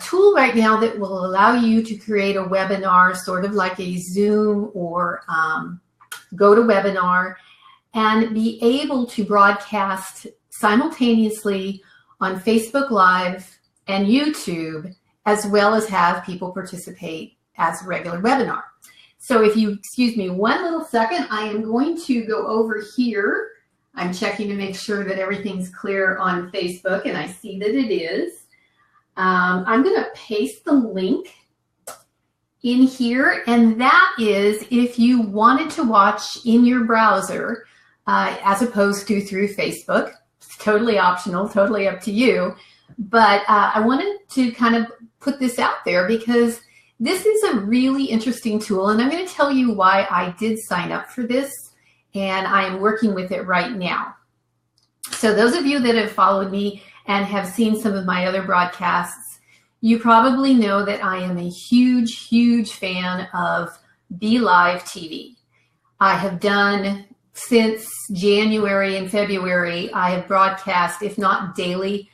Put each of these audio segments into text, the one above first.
tool right now that will allow you to create a webinar, sort of like a Zoom or GoToWebinar, and be able to broadcast simultaneously on Facebook Live and YouTube, as well as have people participate as a regular webinar. So if you excuse me one little second, I am going to go over here. I'm checking to make sure that everything's clear on Facebook, and I see that it is. I'm going to paste the link in here, and that is if you wanted to watch in your browser as opposed to through Facebook. It's totally optional, totally up to you. But I wanted to kind of put this out there because this is a really interesting tool, and I'm going to tell you why I did sign up for this, and I am working with it right now. So those of you that have followed me and have seen some of my other broadcasts, you probably know that I am a huge, huge fan of BeLive TV. I have done since January and February, I have broadcast, if not daily,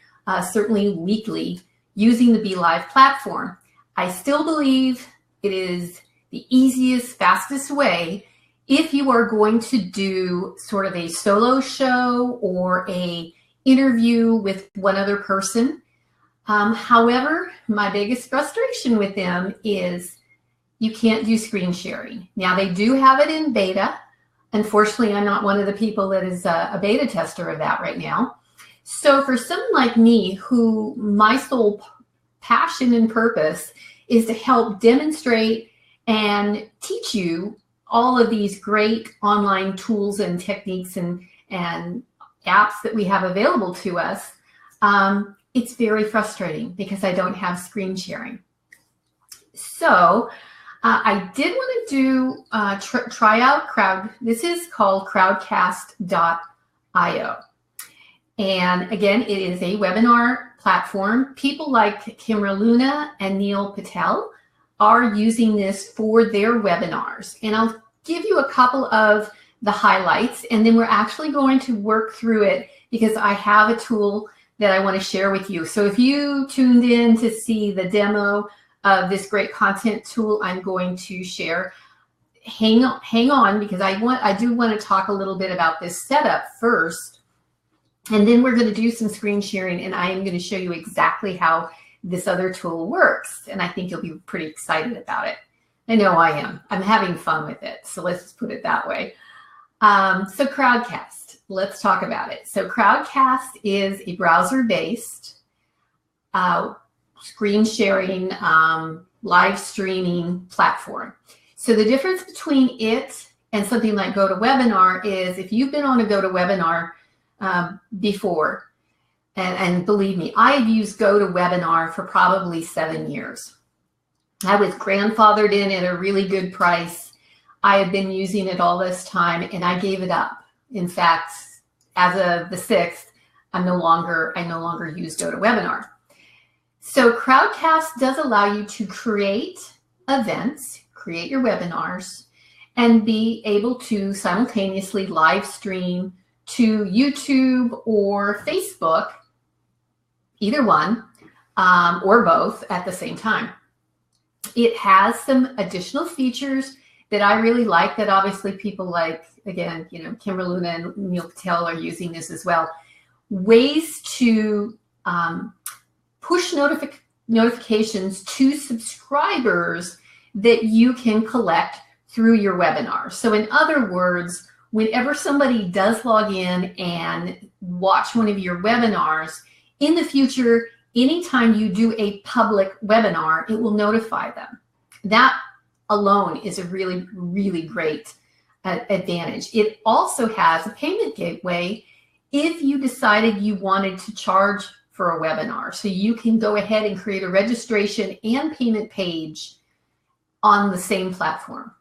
certainly weekly, using the BeLive platform. I still believe it is the easiest, fastest way if you are going to do sort of a solo show or a interview with one other person. However, my biggest frustration with them is you can't do screen sharing. Now, they do have it in beta. Unfortunately, I'm not one of the people that is a beta tester of that right now. So for someone like me, who my sole passion and purpose is to help demonstrate and teach you all of these great online tools and techniques and apps that we have available to us, it's very frustrating because I don't have screen sharing. So I did want to do try out this is called crowdcast.io. And again, it is a webinar platform. People like Kimra Luna and Neil Patel are using this for their webinars. And I'll give you a couple of the highlights, and then we're actually going to work through it because I have a tool that I want to share with you. So if you tuned in to see the demo of this great content tool I'm going to share, hang on because I do want to talk a little bit about this setup first. And then we're going to do some screen sharing, and I am going to show you exactly how this other tool works. And I think you'll be pretty excited about it. I know I am. I'm having fun with it. So let's just put it that way. So Crowdcast, let's talk about it. So Crowdcast is a browser-based screen sharing, live streaming platform. So the difference between it and something like GoToWebinar is if you've been on a GoToWebinar before, and believe me, I have used GoToWebinar for probably 7 years. I was grandfathered in at a really good price. I have been using it all this time, and I gave it up. In fact, as of the 6th, I no longer use GoToWebinar. So Crowdcast does allow you to create events, create your webinars, and be able to simultaneously live stream to YouTube or Facebook, either one, or both at the same time. It has some additional features that I really like that obviously people like, again, you know, Kimra Luna and Neil Patel are using this as well. Ways to push notifications to subscribers that you can collect through your webinar. So in other words, whenever somebody does log in and watch one of your webinars, in the future, anytime you do a public webinar, it will notify them. That alone is a really, really great advantage. It also has a payment gateway if you decided you wanted to charge for a webinar. So you can go ahead and create a registration and payment page on the same platform.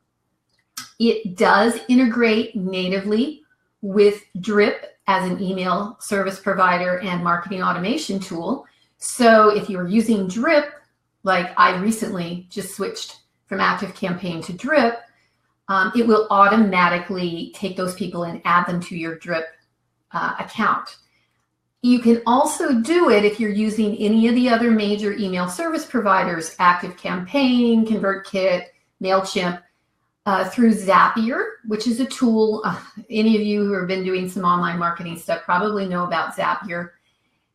It does integrate natively with Drip as an email service provider and marketing automation tool. So if you're using Drip, like I recently just switched from ActiveCampaign to Drip, it will automatically take those people and add them to your Drip account. You can also do it if you're using any of the other major email service providers, ActiveCampaign, ConvertKit, MailChimp, through Zapier, which is a tool. Any of you who have been doing some online marketing stuff probably know about Zapier.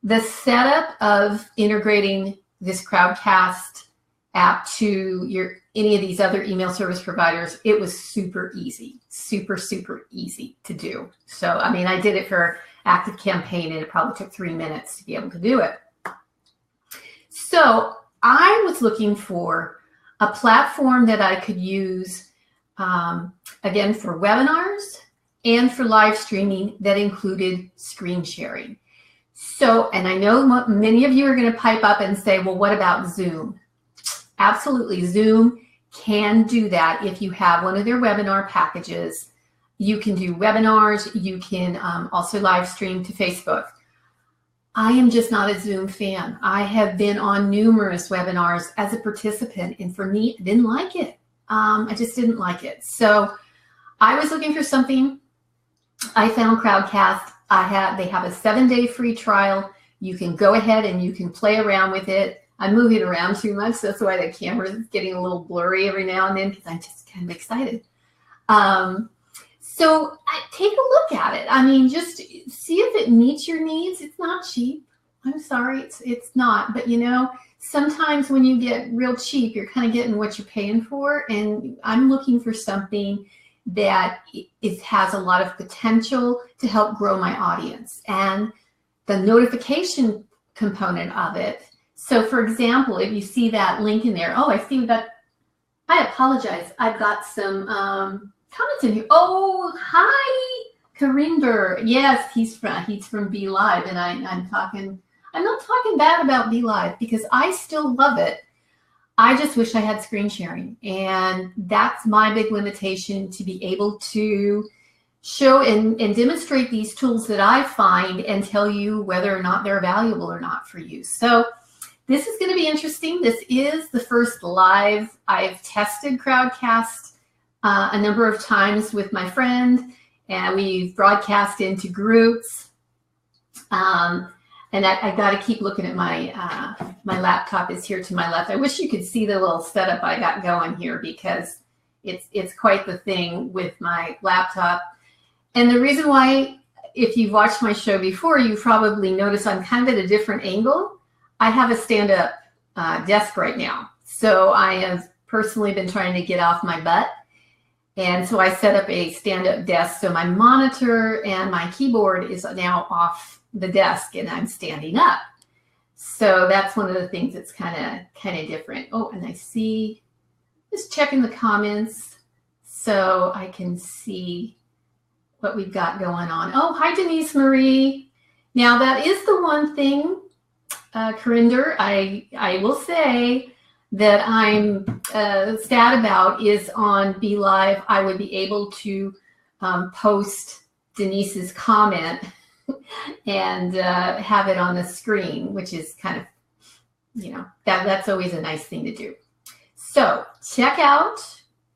The setup of integrating this Crowdcast app to any of these other email service providers, it was super easy, super easy to do. So, I mean, I did it for ActiveCampaign and it probably took 3 minutes to be able to do it. So I was looking for a platform that I could use, again, for webinars and for live streaming that included screen sharing. So, and I know many of you are going to pipe up and say, well, what about Zoom? Absolutely, Zoom can do that if you have one of their webinar packages. You can do webinars. You can also live stream to Facebook. I am just not a Zoom fan. I have been on numerous webinars as a participant, and for me, I didn't like it. I just didn't like it. So I was looking for something. I found Crowdcast. They have a 7-day free trial. You can go ahead and you can play around with it. I'm moving around too much. That's why the camera is getting a little blurry every now and then because I'm just kind of excited. So take a look at it. I mean, just see if it meets your needs. It's not cheap. I'm sorry, it's not. But you know, sometimes when you get real cheap, you're kind of getting what you're paying for. And I'm looking for something that has a lot of potential to help grow my audience and the notification component of it. So for example, if you see that link in there, oh, I see that. I apologize. I've got some comments in here. Oh, hi, Karinder. Yes, he's from Be Live, and I'm not talking bad about Be Live because I still love it. I just wish I had screen sharing, and that's my big limitation, to be able to show and demonstrate these tools that I find and tell you whether or not they're valuable or not for you. So this is going to be interesting. This is the first live. I've tested Crowdcast a number of times with my friend, and we've broadcast into groups. And I got to keep looking at my my laptop is here to my left. I wish you could see the little setup I got going here because it's quite the thing with my laptop. And the reason why, if you've watched my show before, you probably noticed I'm kind of at a different angle. I have a stand-up desk right now. So I have personally been trying to get off my butt. And so I set up a stand-up desk. So my monitor and my keyboard is now off the desk and I'm standing up. So that's one of the things that's kind of different. Oh, and I see, just checking the comments so I can see what we've got going on. Oh, hi, Denise Marie. Now that is the one thing, Karinder, I will say that I'm sad about is on Be Live, I would be able to post Denise's comment and have it on the screen, which is kind of, you know, that's always a nice thing to do. So check out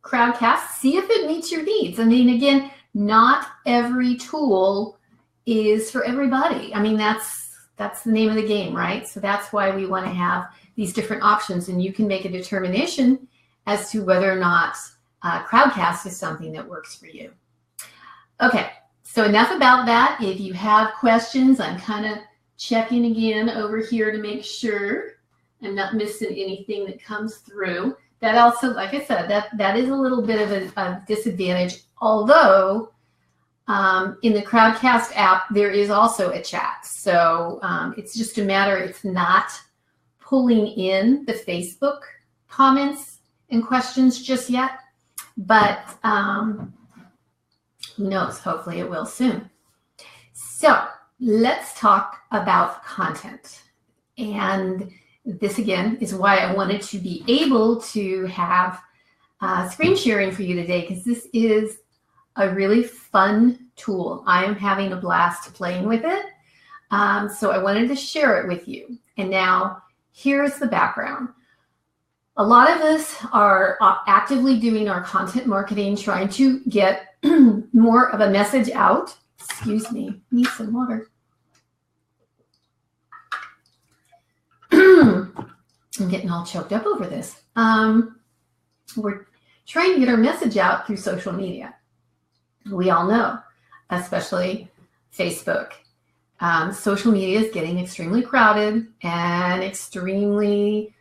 Crowdcast, see if it meets your needs. I mean, again, not every tool is for everybody. I mean, that's the name of the game, right? So that's why we want to have these different options, and you can make a determination as to whether or not Crowdcast is something that works for you. Okay, so enough about that. If you have questions, I'm kind of checking again over here to make sure I'm not missing anything that comes through. That also, like I said, that is a little bit of a disadvantage, although in the Crowdcast app, there is also a chat. So it's just a matter, it's not pulling in the Facebook comments and questions just yet, but who knows, hopefully it will soon. So let's talk about content. And this again is why I wanted to be able to have screen sharing for you today, because this is a really fun tool. I am having a blast playing with it. So I wanted to share it with you. And now here's the background. A lot of us are actively doing our content marketing, trying to get more of a message out. Excuse me, need some water. I'm getting all choked up over this. We're trying to get our message out through social media. We all know, especially Facebook. Social media is getting extremely crowded and extremely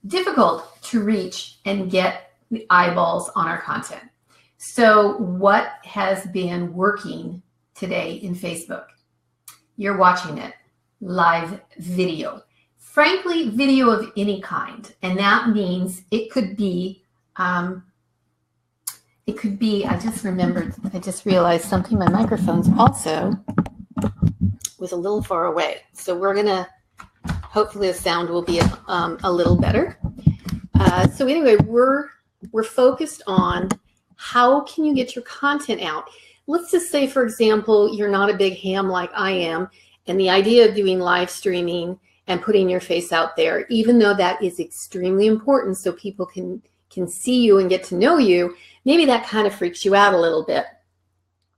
difficult to reach and get the eyeballs on our content. So what has been working today in Facebook? You're watching it, live video. Frankly, video of any kind. And that means it could be, I just realized something. My microphone's also was a little far away. So we're gonna, hopefully the sound will be a little better. So anyway, we're focused on how can you get your content out. Let's just say, for example, you're not a big ham like I am, and the idea of doing live streaming and putting your face out there, even though that is extremely important so people can see you and get to know you, maybe that kind of freaks you out a little bit.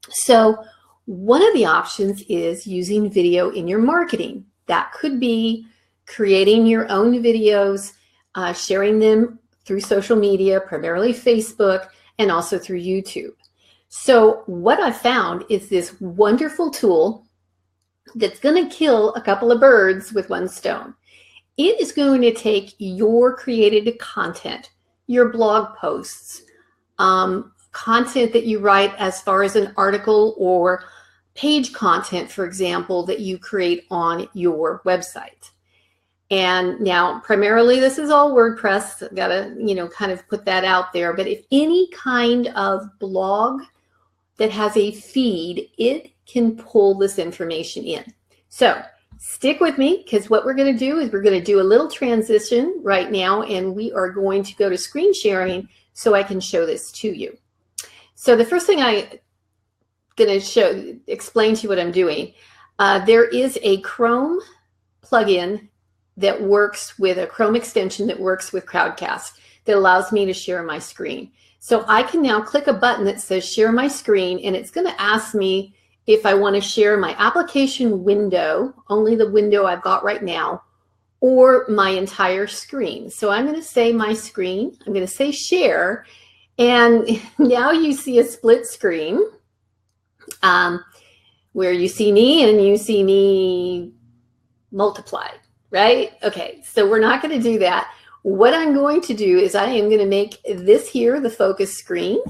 So one of the options is using video in your marketing. That could be creating your own videos, sharing them through social media, primarily Facebook, and also through YouTube. So what I found is this wonderful tool that's going to kill a couple of birds with one stone. It is going to take your created content, your blog posts, content that you write as far as an article or page content, for example, that you create on your website. And now primarily this is all WordPress. I've got to, kind of put that out there. But if any kind of blog that has a feed, it can pull this information in. So stick with me, because what we're going to do is we're going to do a little transition right now, and we are going to go to screen sharing so I can show this to you. So the first thing I'm going to explain to you what I'm doing. There is a Chrome plugin that works with a Chrome extension that works with Crowdcast that allows me to share my screen. So I can now click a button that says share my screen, and it's going to ask me if I want to share my application window, only the window I've got right now, or my entire screen. So I'm going to say my screen, I'm going to say share, and now you see a split screen where you see me and you see me multiplied, right? Okay, so we're not going to do that. What I'm going to do is I am going to make this here the focus screen,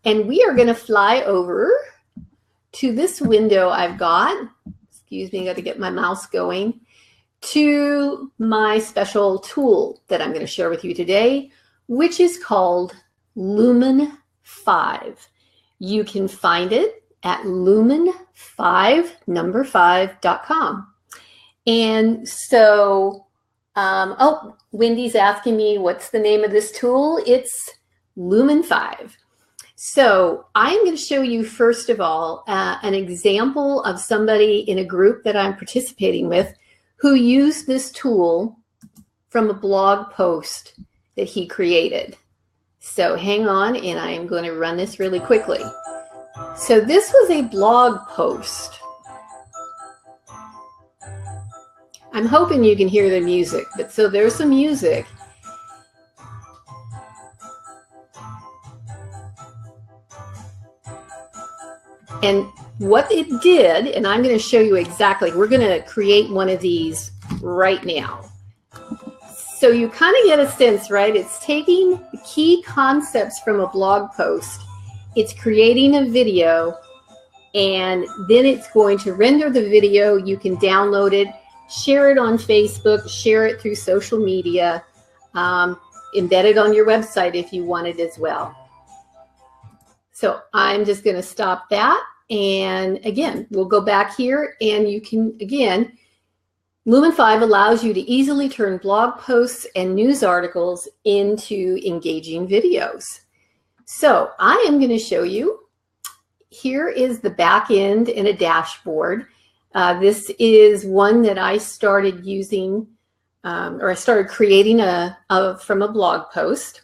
and we are going to fly over to this window I've got. Excuse me, I got to get my mouse going, to my special tool that I'm going to share with you today, which is called Lumen 5. You can find it at lumen5.com. And so, oh, Wendy's asking me what's the name of this tool. It's Lumen 5. So I'm going to show you, first of all, an example of somebody in a group that I'm participating with who used this tool from a blog post that he created. So hang on, and I am going to run this really quickly. So this was a blog post. I'm hoping you can hear the music, but so there's some music. And what it did, and I'm going to show you exactly, we're going to create one of these right now. So you kind of get a sense, right? It's taking the key concepts from a blog post, it's creating a video, and then it's going to render the video. You can download it, share it on Facebook, share it through social media, embed it on your website if you want it as well. So I'm just going to stop that. And again, we'll go back here, and you can, again, Lumen 5 allows you to easily turn blog posts and news articles into engaging videos. So I am going to show you, here is the back end and a dashboard. This is one that I started using, or I started creating from a blog post.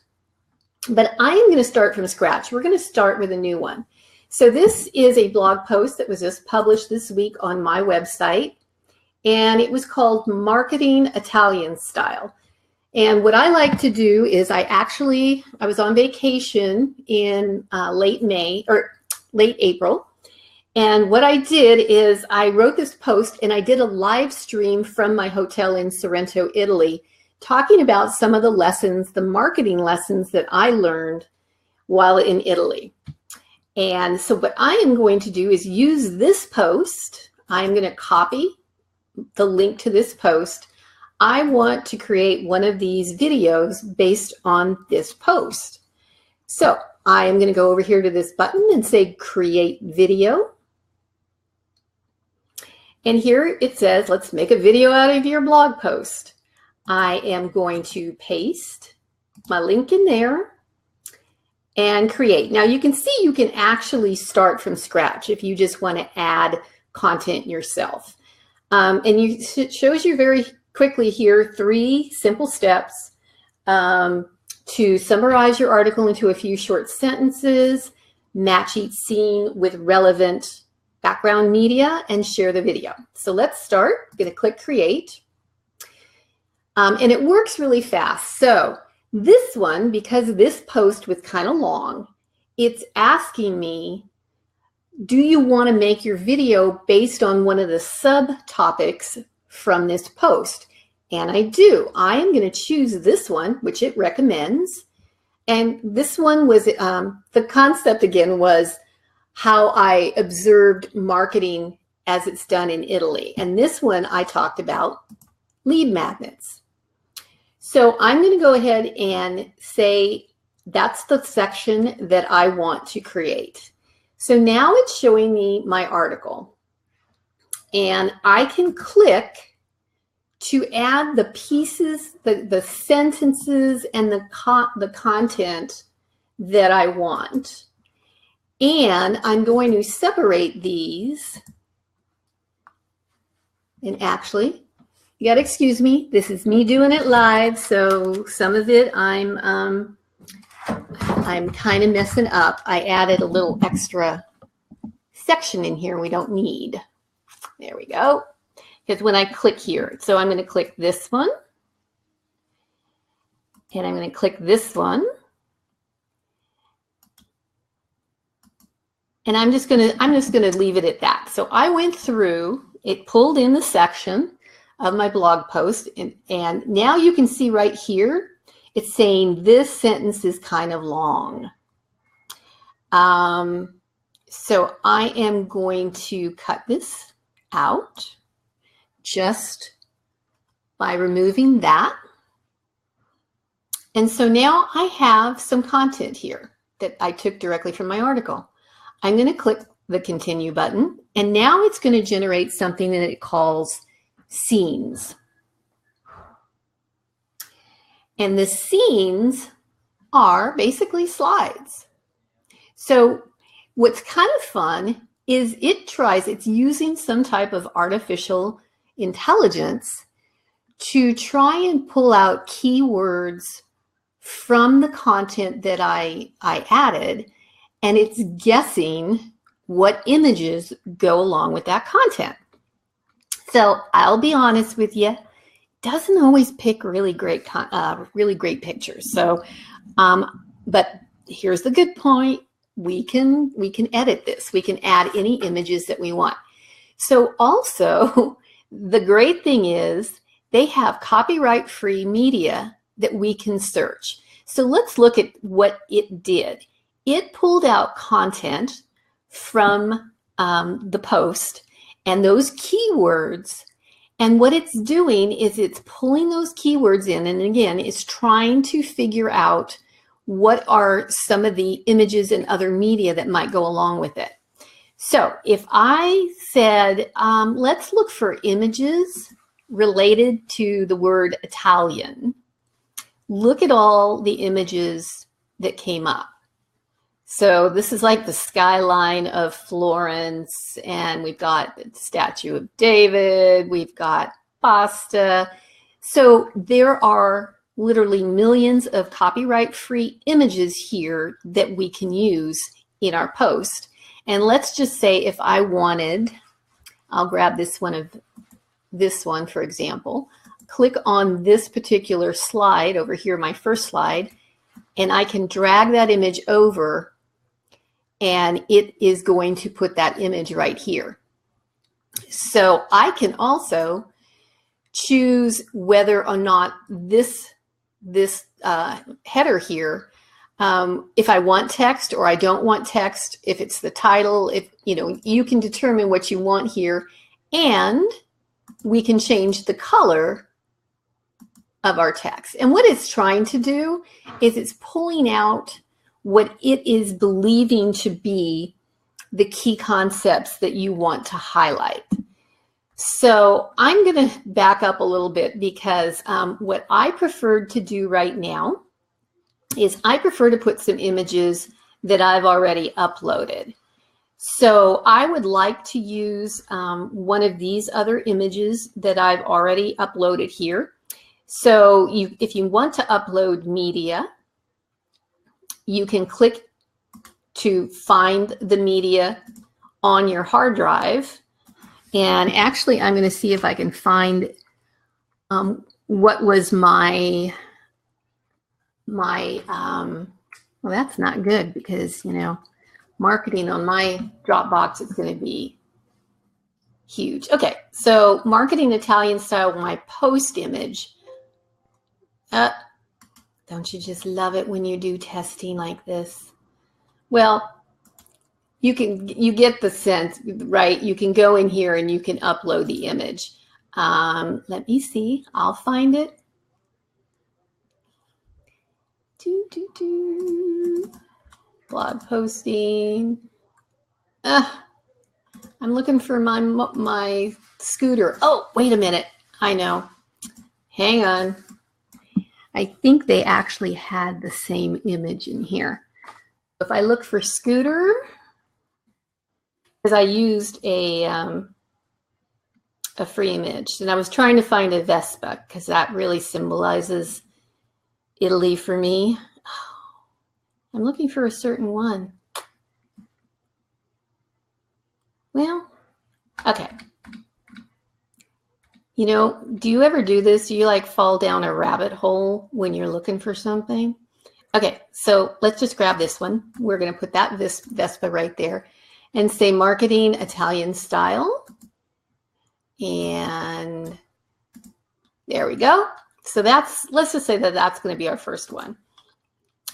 But I am going to start from scratch. We're going to start with a new one. So this is a blog post that was just published this week on my website. and it was called Marketing Italian Style. And what I like to do is I was on vacation in late April. And what I did is I wrote this post and I did a live stream from my hotel in Sorrento, Italy, talking about some of the lessons, the marketing lessons that I learned while in Italy. And so what I am going to do is use this post. I'm going to copy the link to this post. I want to create one of these videos based on this post. So I am going to go over here to this button and say create video. And here it says, let's make a video out of your blog post. I am going to paste my link in there and create. Now you can see you can actually start from scratch if you just want to add content yourself. And it shows you very quickly here 3 simple steps to summarize your article into a few short sentences, match each scene with relevant background media, and share the video. So let's start. I'm going to click create. And it works really fast. So this one, because this post was kind of long, it's asking me, do you want to make your video based on one of the subtopics from this post? And I do. I am going to choose this one, which it recommends. And this one was, the concept again was how I observed marketing as it's done in Italy. And this one I talked about lead magnets. So I'm going to go ahead and say that's the section that I want to create. So now it's showing me my article. And I can click to add the pieces, the sentences, and the content that I want. And I'm going to separate these. And actually, you got to excuse me. This is me doing it live, so some of it I'm kind of messing up. I added a little extra section in here we don't need. There we go. Because when I click here, so I'm going to click this one, and I'm going to click this one, and I'm just going to leave it at that. So I went through, it pulled in the section of my blog post, and now you can see right here, it's saying this sentence is kind of long. So I am going to cut this out just by removing that. And so now I have some content here that I took directly from my article. I'm going to click the continue button, and now it's going to generate something that it calls scenes. And the scenes are basically slides. So what's kind of fun is it's using some type of artificial intelligence to try and pull out keywords from the content that I added, and it's guessing what images go along with that content. So I'll be honest with you, it doesn't always pick really great pictures. So, but here's the good point. We can edit this. We can add any images that we want. So also, the great thing is they have copyright-free media that we can search. So let's look at what it did. It pulled out content from the post and those keywords. And what it's doing is it's pulling those keywords in. And again, it's trying to figure out what are some of the images and other media that might go along with it. So if I said, let's look for images related to the word Italian, look at all the images that came up. So this is like the skyline of Florence, and we've got the Statue of David, we've got pasta. So there are literally millions of copyright-free images here that we can use in our post. And let's just say if I wanted, I'll grab this one of this one, for example, click on this particular slide over here, my first slide, and I can drag that image over, and it is going to put that image right here. So I can also choose whether or not this header here, if I want text or I don't want text, if it's the title, if you can determine what you want here, and we can change the color of our text. And what it's trying to do is it's pulling out what it is believing to be the key concepts that you want to highlight. So I'm going to back up a little bit, because what I preferred to do right now is I prefer to put some images that I've already uploaded. So I would like to use one of these other images that I've already uploaded here. So if you want to upload media, you can click to find the media on your hard drive. And actually, I'm going to see if I can find what was my well, that's not good, because, marketing on my Dropbox is going to be huge. Okay, so marketing Italian style, my post image. Don't you just love it when you do testing like this? Well, you get the sense, right? You can go in here and you can upload the image. Let me see. I'll find it. Blog posting. I'm looking for my scooter. Oh, wait a minute. I know. Hang on. I think they actually had the same image in here. If I look for scooter, because I used a free image, and I was trying to find a Vespa, because that really symbolizes Italy for me. I'm looking for a certain one. Well, okay. Do you ever do this? Do you like fall down a rabbit hole when you're looking for something? Okay, so let's just grab this one. We're going to put that Vespa right there and say marketing Italian style. And there we go. So let's just say that that's going to be our first one.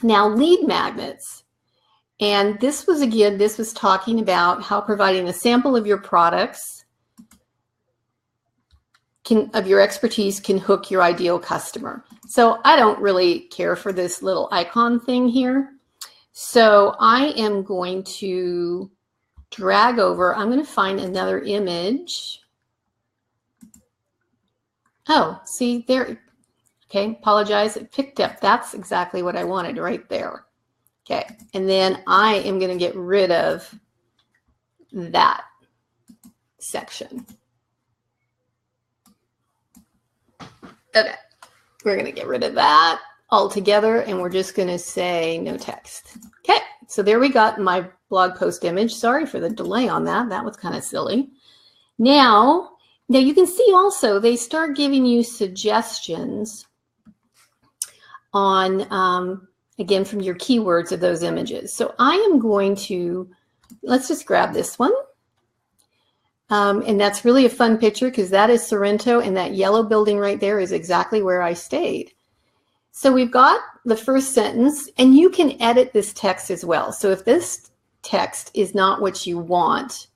Now, lead magnets. And this was talking about how providing a sample of your products of your expertise can hook your ideal customer. So I don't really care for this little icon thing here. So I am going to drag over. I'm going to find another image. Oh, see there. Okay, apologize. It picked up. That's exactly what I wanted right there. Okay, and then I am going to get rid of that section. Okay, we're going to get rid of that altogether, and we're just going to say no text. Okay, so there we got my blog post image. Sorry for the delay on that. That was kind of silly. Now you can see also they start giving you suggestions on, again, from your keywords of those images. So I am going to, let's just grab this one. And that's really a fun picture, because that is Sorrento, and that yellow building right there is exactly where I stayed. So we've got the first sentence, and you can edit this text as well. So if this text is not what you want,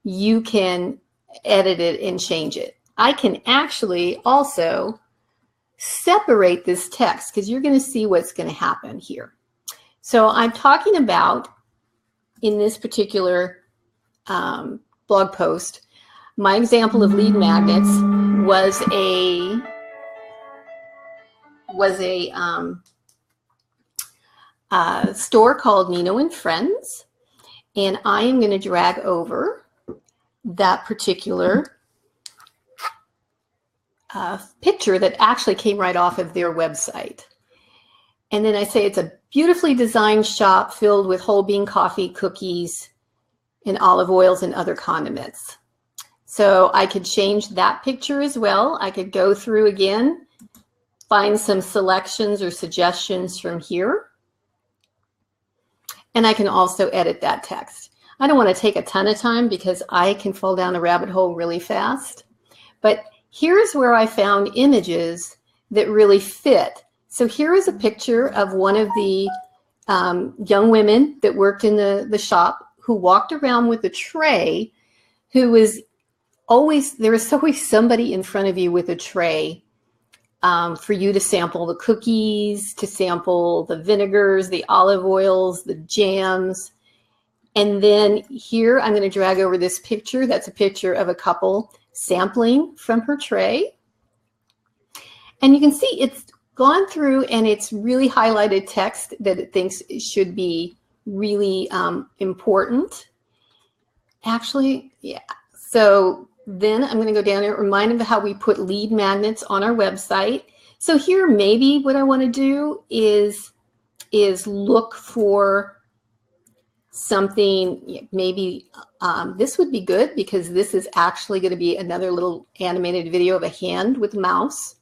you can edit it and change it. I can actually also separate this text, because you're going to see what's going to happen here. So I'm talking about, in this particular blog post, my example of lead magnets was a store called Nino and Friends, and I am going to drag over that particular picture that actually came right off of their website. And then I say it's a beautifully designed shop filled with whole bean coffee, cookies, and olive oils and other condiments. So I could change that picture as well. I could go through again, find some selections or suggestions from here. And I can also edit that text. I don't want to take a ton of time because I can fall down a rabbit hole really fast. But here's where I found images that really fit. So here is a picture of one of the young women that worked in the shop who walked around with a tray, who was always, there was always somebody in front of you with a tray for you to sample the cookies, to sample the vinegars, the olive oils, the jams. And then here I'm going to drag over this picture. That's a picture of a couple sampling from her tray. And you can see it's gone through and it's really highlighted text that it thinks should be really important. Actually, yeah. So then I'm going to go down and remind them how we put lead magnets on our website. So here, maybe what I want to do is look for something, maybe this would be good because this is actually going to be another little animated video of a hand with a mouse.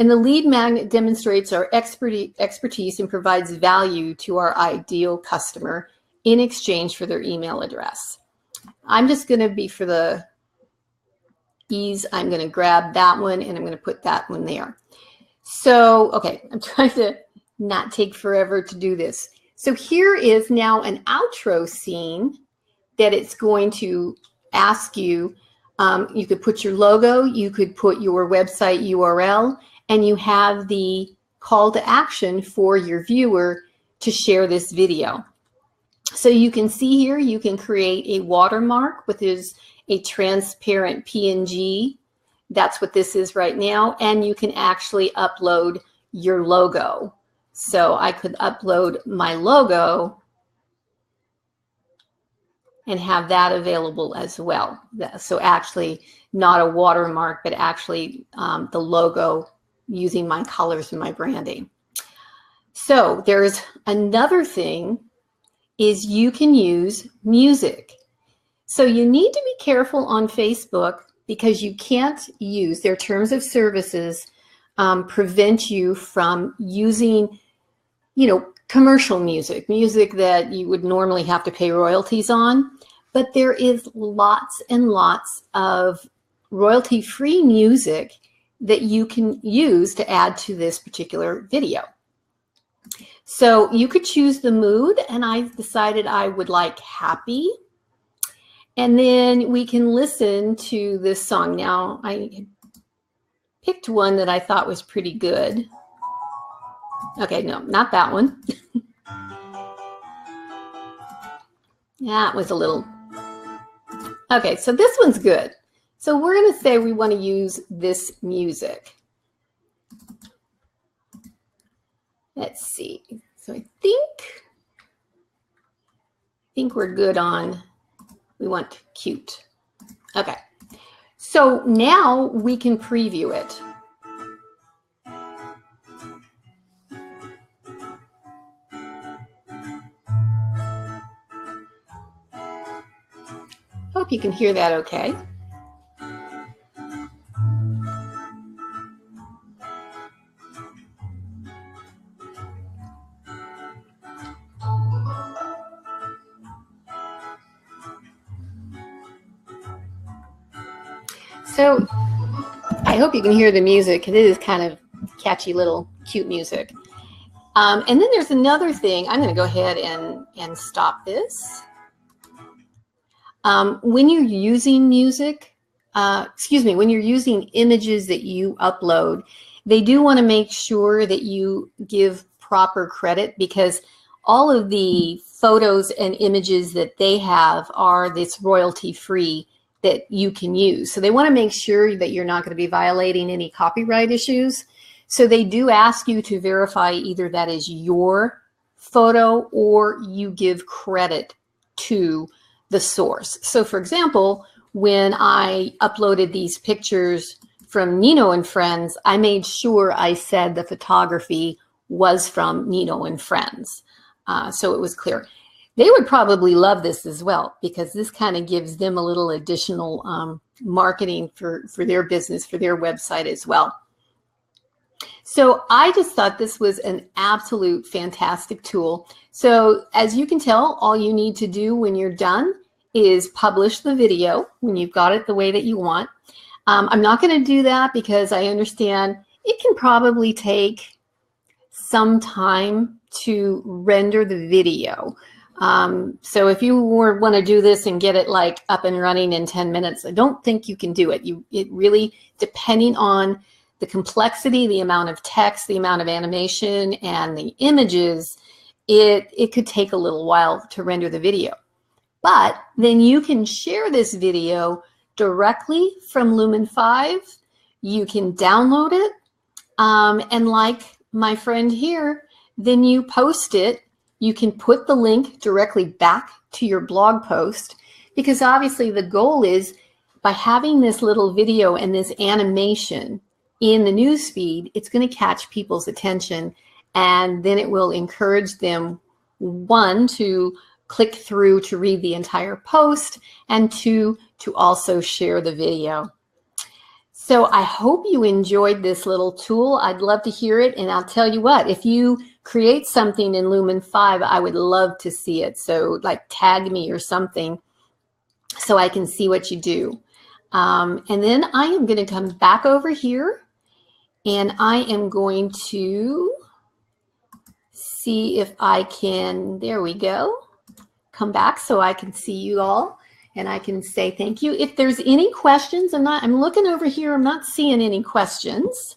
And the lead magnet demonstrates our expertise and provides value to our ideal customer in exchange for their email address. I'm just going to be, for the ease, I'm going to grab that one and I'm going to put that one there. So, okay, I'm trying to not take forever to do this. So here is now an outro scene that it's going to ask you. You could put your logo, you could put your website URL, and you have the call to action for your viewer to share this video. So you can see here, you can create a watermark, which is a transparent PNG. That's what this is right now. And you can actually upload your logo. So I could upload my logo and have that available as well. So actually not a watermark, but actually the logo using my colors and my branding. So there's another thing, is you can use music. So you need to be careful on Facebook because you can't use, their terms of services prevent you from using, commercial music that you would normally have to pay royalties on. But there is lots and lots of royalty-free music that you can use to add to this particular video. So you could choose the mood, and I decided I would like happy. And then we can listen to this song. Now, I picked one that I thought was pretty good. Okay, no, not that one. That was a little... Okay, so this one's good. So we're going to say we want to use this music. Let's see. So I think we're good on, we want cute. Okay. So now we can preview it. Hope you can hear that okay. So I hope you can hear the music. It is kind of catchy little cute music. And then there's another thing. I'm going to go ahead and stop this. When you're using music, when you're using images that you upload, they do want to make sure that you give proper credit, because all of the photos and images that they have are this royalty-free that you can use. So they want to make sure that you're not going to be violating any copyright issues. So they do ask you to verify either that is your photo or you give credit to the source. So for example, when I uploaded these pictures from Nino and Friends, I made sure I said the photography was from Nino and Friends. So it was clear. They would probably love this as well, because this kind of gives them a little additional marketing for their business, for their website as well. So I just thought this was an absolute fantastic tool. So as you can tell, all you need to do when you're done is publish the video when you've got it the way that you want. I'm not going to do that because I understand it can probably take some time to render the video. So if you want to do this and get it like up and running in 10 minutes, I don't think you can do it. It really, depending on the complexity, the amount of text, the amount of animation, and the images, it could take a little while to render the video. But then you can share this video directly from Lumen 5. You can download it, and like my friend here, then you post it. You can put the link directly back to your blog post, because obviously the goal is, by having this little video and this animation in the newsfeed, it's going to catch people's attention, and then it will encourage them, one, to click through to read the entire post, and two, to also share the video. So I hope you enjoyed this little tool. I'd love to hear it, and I'll tell you what, if you create something in Lumen 5, I would love to see it. So like tag me or something so I can see what you do. And then I am going to come back over here, and I am going to see if I can, there we go, come back so I can see you all, and I can say thank you. If there's any questions, I'm looking over here, I'm not seeing any questions.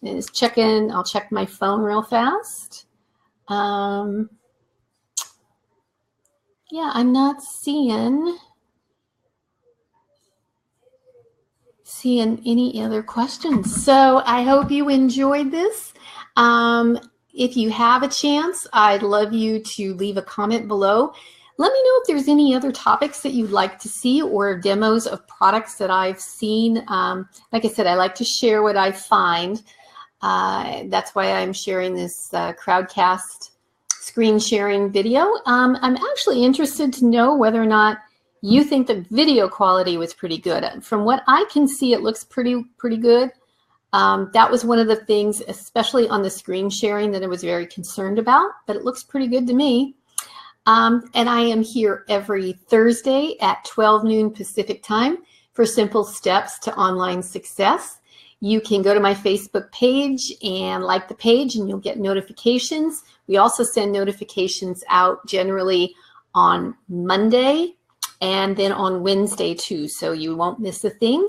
Just checking, I'll check my phone real fast. Yeah, I'm not seeing any other questions. So I hope you enjoyed this. If you have a chance, I'd love you to leave a comment below. Let me know if there's any other topics that you'd like to see, or demos of products that I've seen. Like I said, I like to share what I find. That's why I'm sharing this Crowdcast screen sharing video. I'm actually interested to know whether or not you think the video quality was pretty good. From what I can see, it looks pretty good. That was one of the things, especially on the screen sharing, that I was very concerned about, but it looks pretty good to me. And I am here every Thursday at 12 noon Pacific time for Simple Steps to Online Success. You can go to my Facebook page and like the page, and you'll get notifications. We also send notifications out generally on Monday and then on Wednesday too, so you won't miss a thing.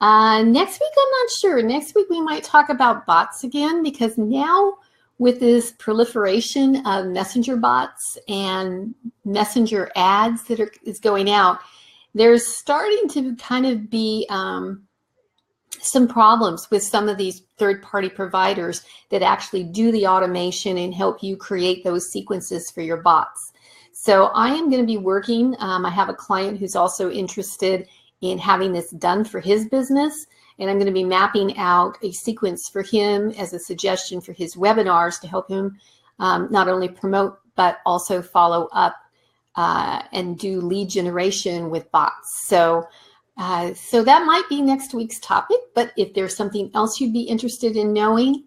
Next week, I'm not sure. Next week, we might talk about bots again, because now with this proliferation of messenger bots and messenger ads that is going out, there's starting to kind of be some problems with some of these third-party providers that actually do the automation and help you create those sequences for your bots. So I am going to be working. I have a client who's also interested in having this done for his business, and I'm going to be mapping out a sequence for him as a suggestion for his webinars to help him not only promote but also follow up and do lead generation with bots. So that might be next week's topic, but if there's something else you'd be interested in knowing,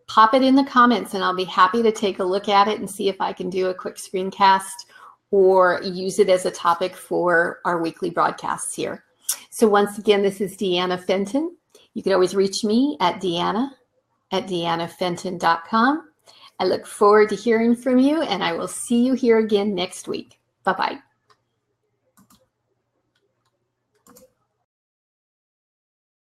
pop it in the comments and I'll be happy to take a look at it and see if I can do a quick screencast or use it as a topic for our weekly broadcasts here. So once again, this is Deanna Fenton. You can always reach me at deannafenton.com. I look forward to hearing from you, and I will see you here again next week. Bye-bye.